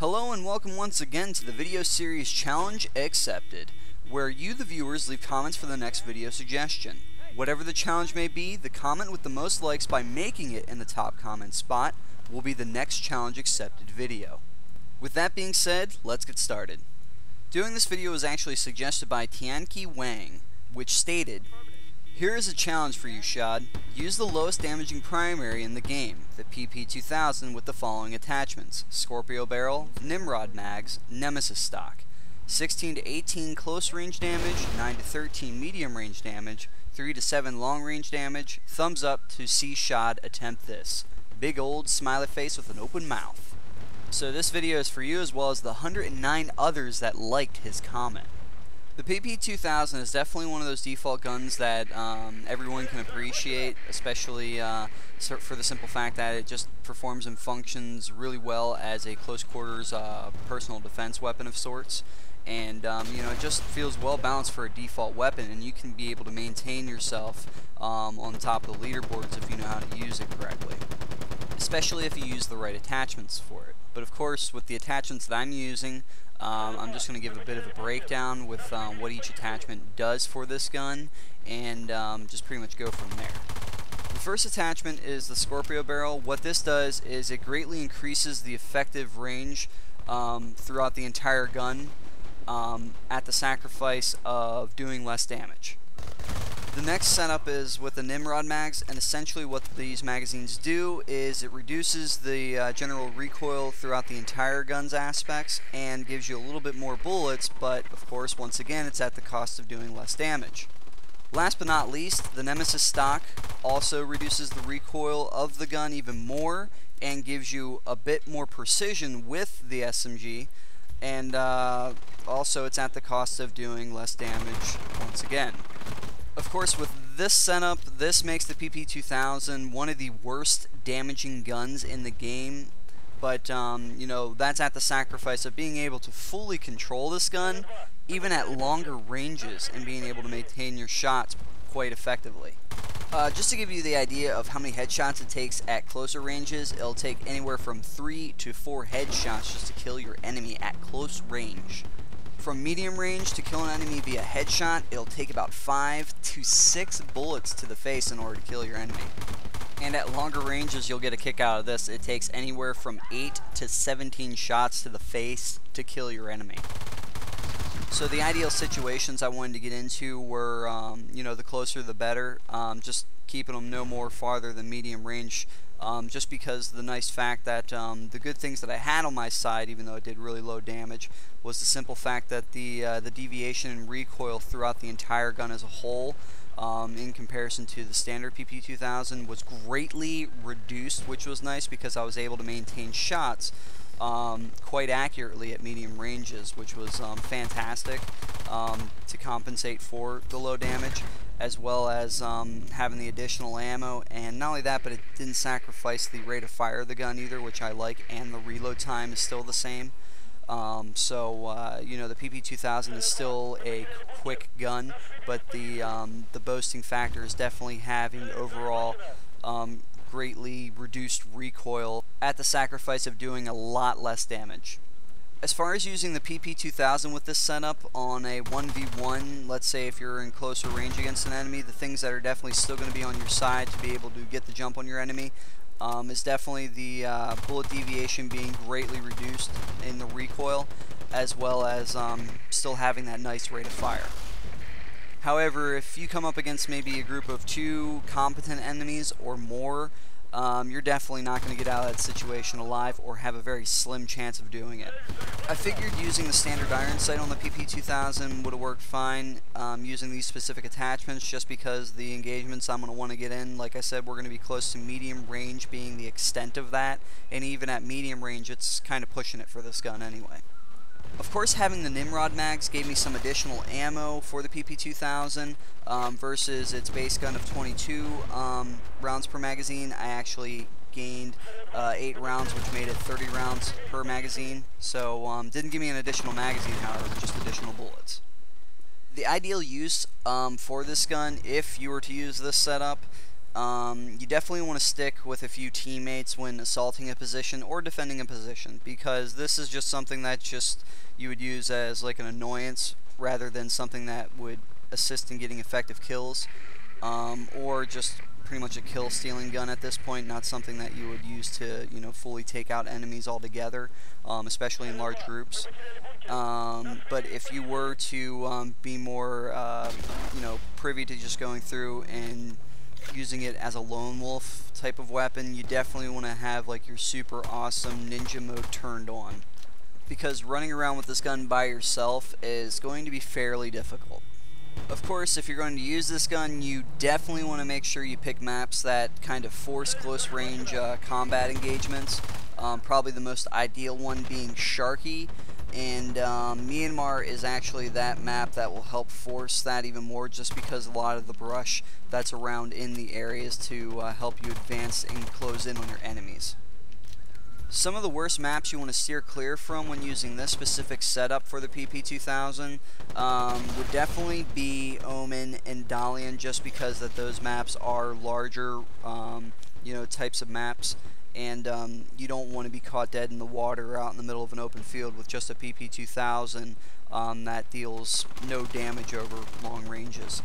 Hello and welcome once again to the video series Challenge Accepted, where you the viewers leave comments for the next video suggestion. Whatever the challenge may be, the comment with the most likes by making it in the top comment spot will be the next challenge accepted video. With that being said, let's get started. Doing this video was actually suggested by Tianqi Wang, which stated, "Here is a challenge for you, Shad. Use the lowest damaging primary in the game, the PP2000, with the following attachments: Scorpio barrel, Nimrod mags, Nemesis stock. 16 to 18 close range damage, 9 to 13 medium range damage, 3 to 7 long range damage. Thumbs up to see Shad attempt this. Big old smiley face with an open mouth." So this video is for you as well as the 109 others that liked his comment. The PP2000 is definitely one of those default guns that everyone can appreciate, especially for the simple fact that it just performs and functions really well as a close quarters personal defense weapon of sorts. And you know, it just feels well balanced for a default weapon, and you can be able to maintain yourself on top of the leaderboards if you know how to use it correctly, especially if you use the right attachments for it. But of course, with the attachments that I'm using, I'm just going to give a bit of a breakdown with what each attachment does for this gun, and just pretty much go from there. The first attachment is the Scorpio barrel. What this does is it greatly increases the effective range throughout the entire gun at the sacrifice of doing less damage. The next setup is with the Nimrod mags, and essentially what these magazines do is it reduces the general recoil throughout the entire gun's aspects and gives you a little bit more bullets, but of course once again it's at the cost of doing less damage. Last but not least, the Nemesis stock also reduces the recoil of the gun even more and gives you a bit more precision with the SMG, and also it's at the cost of doing less damage once again. Of course, with this setup, this makes the PP2000 one of the worst damaging guns in the game, but you know, that's at the sacrifice of being able to fully control this gun, even at longer ranges, and being able to maintain your shots quite effectively. Just to give you the idea of how many headshots it takes at closer ranges, it'll take anywhere from 3 to 4 headshots just to kill your enemy at close range. From medium range to kill an enemy via headshot, it'll take about 5 to 6 bullets to the face in order to kill your enemy. And at longer ranges, you'll get a kick out of this. It takes anywhere from 8 to 17 shots to the face to kill your enemy. So the ideal situations I wanted to get into were, you know, the closer the better, just keeping them no more farther than medium range. Just because the nice fact that the good things that I had on my side, even though it did really low damage, was the simple fact that the deviation and recoil throughout the entire gun as a whole, in comparison to the standard PP2000, was greatly reduced, which was nice because I was able to maintain shots quite accurately at medium ranges, which was fantastic to compensate for the low damage, as well as having the additional ammo. And not only that, but it didn't sacrifice the rate of fire of the gun either, which I like, and the reload time is still the same. So you know, the PP2000 is still a quick gun, but the boasting factor is definitely having overall greatly reduced recoil at the sacrifice of doing a lot less damage. As far as using the PP2000 with this setup on a 1v1, let's say if you're in closer range against an enemy, the things that are definitely still going to be on your side to be able to get the jump on your enemy is definitely the bullet deviation being greatly reduced in the recoil, as well as still having that nice rate of fire. However, if you come up against maybe a group of 2 competent enemies or more, you're definitely not going to get out of that situation alive, or have a very slim chance of doing it. I figured using the standard iron sight on the PP2000 would have worked fine using these specific attachments, just because the engagements I'm going to want to get in, like I said, we're going to be close to medium range being the extent of that, and even at medium range it's kind of pushing it for this gun anyway. Of course, having the Nimrod mags gave me some additional ammo for the PP2000 versus its base gun of 22 rounds per magazine. I actually gained 8 rounds, which made it 30 rounds per magazine. So didn't give me an additional magazine, however, just additional bullets. The ideal use for this gun, if you were to use this setup, you definitely want to stick with a few teammates when assaulting a position or defending a position, because this is just something that you would use as like an annoyance rather than something that would assist in getting effective kills, or just pretty much a kill stealing gun at this point, not something that you would use to fully take out enemies altogether, especially in large groups. But if you were to be more privy to just going through and using it as a lone wolf type of weapon, you definitely want to have like your super awesome ninja mode turned on, because running around with this gun by yourself is going to be fairly difficult. Of course, if you're going to use this gun, you definitely want to make sure you pick maps that kind of force close range combat engagements. Probably the most ideal one being Sharky, and Myanmar is actually that map that will help force that even more, just because a lot of the brush that's around in the areas to help you advance and close in on your enemies. Some of the worst maps you want to steer clear from when using this specific setup for the PP2000 would definitely be Omen and Dalian, just because that those maps are larger types of maps, and you don't want to be caught dead in the water out in the middle of an open field with just a PP2000 that deals no damage over long ranges.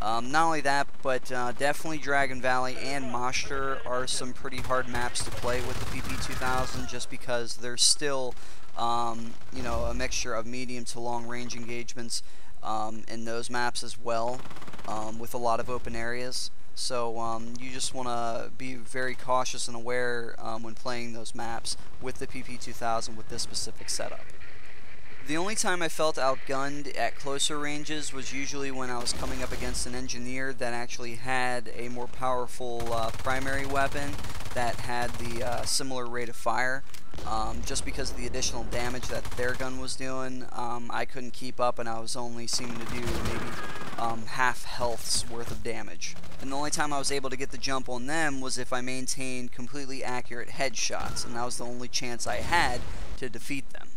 Not only that, but definitely Dragon Valley and Moshter are some pretty hard maps to play with the PP2000, just because there's still a mixture of medium to long range engagements in those maps as well, with a lot of open areas. So you just want to be very cautious and aware when playing those maps with the PP2000 with this specific setup. The only time I felt outgunned at closer ranges was usually when I was coming up against an engineer that actually had a more powerful primary weapon that had the similar rate of fire. Just because of the additional damage that their gun was doing, I couldn't keep up, and I was only seeming to do maybe half health's worth of damage. And the only time I was able to get the jump on them was if I maintained completely accurate headshots, and that was the only chance I had to defeat them.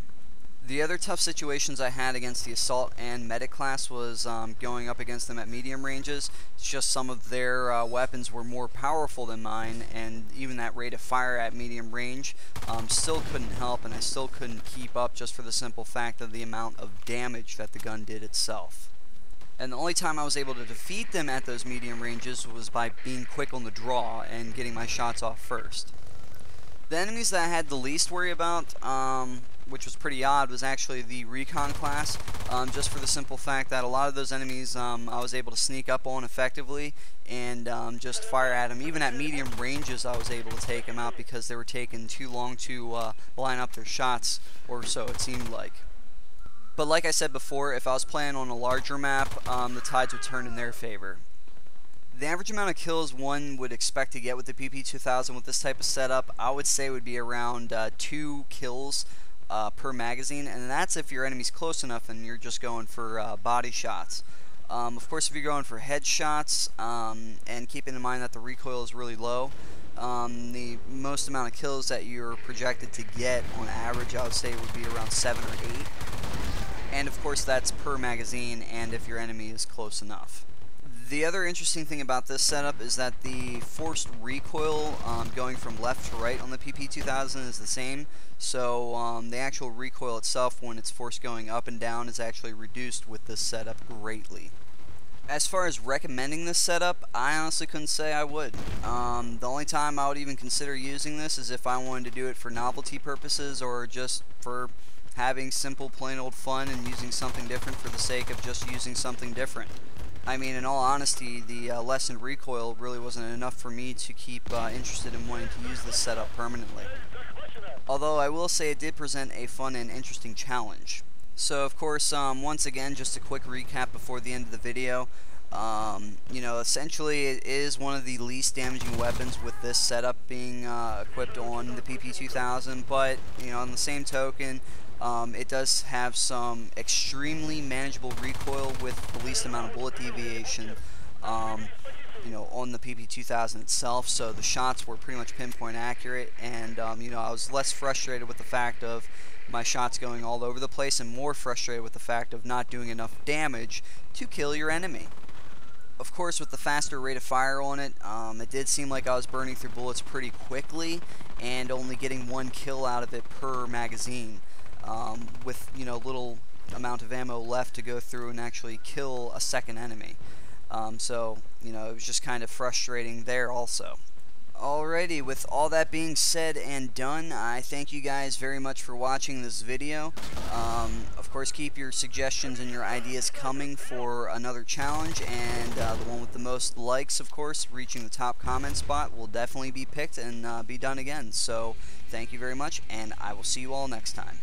The other tough situations I had against the Assault and Medic class was going up against them at medium ranges. It's just some of their weapons were more powerful than mine, and even that rate of fire at medium range still couldn't help, and I still couldn't keep up, just for the simple fact of the amount of damage that the gun did itself. And the only time I was able to defeat them at those medium ranges was by being quick on the draw and getting my shots off first. The enemies that I had the least worry about, which was pretty odd, was actually the Recon class, just for the simple fact that a lot of those enemies I was able to sneak up on effectively and just fire at them. Even at medium ranges I was able to take them out, because they were taking too long to line up their shots, or so it seemed like. But like I said before, if I was playing on a larger map, the tides would turn in their favor. The average amount of kills one would expect to get with the PP2000 with this type of setup, I would say, would be around 2 kills per magazine, and that's if your enemy's close enough and you're just going for body shots. Of course, if you're going for headshots, and keeping in mind that the recoil is really low, the most amount of kills that you're projected to get on average, I would say, would be around 7 or 8. And of course, that's per magazine, and if your enemy is close enough. The other interesting thing about this setup is that the forced recoil going from left to right on the PP2000 is the same, so the actual recoil itself, when it's forced going up and down, is actually reduced with this setup greatly. As far as recommending this setup, I honestly couldn't say I would. The only time I would even consider using this is if I wanted to do it for novelty purposes, or just for having simple plain old fun and using something different for the sake of just using something different. I mean, in all honesty, the lessened recoil really wasn't enough for me to keep interested in wanting to use this setup permanently. Although I will say it did present a fun and interesting challenge. So of course, once again, just a quick recap before the end of the video. Essentially it is one of the least damaging weapons with this setup being equipped on the PP2000, but on the same token, it does have some extremely manageable recoil with the least amount of bullet deviation, on the PP2000 itself. So the shots were pretty much pinpoint accurate, and I was less frustrated with the fact of my shots going all over the place, and more frustrated with the fact of not doing enough damage to kill your enemy. of course, with the faster rate of fire on it, it did seem like I was burning through bullets pretty quickly and only getting 1 kill out of it per magazine, with, you know, little amount of ammo left to go through and actually kill a second enemy. So, you know, it was just kind of frustrating there also. Alrighty, with all that being said and done, I thank you guys very much for watching this video. Of course, keep your suggestions and your ideas coming for another challenge, and the one with the most likes, of course, reaching the top comment spot, will definitely be picked and be done again. So, thank you very much, and I will see you all next time.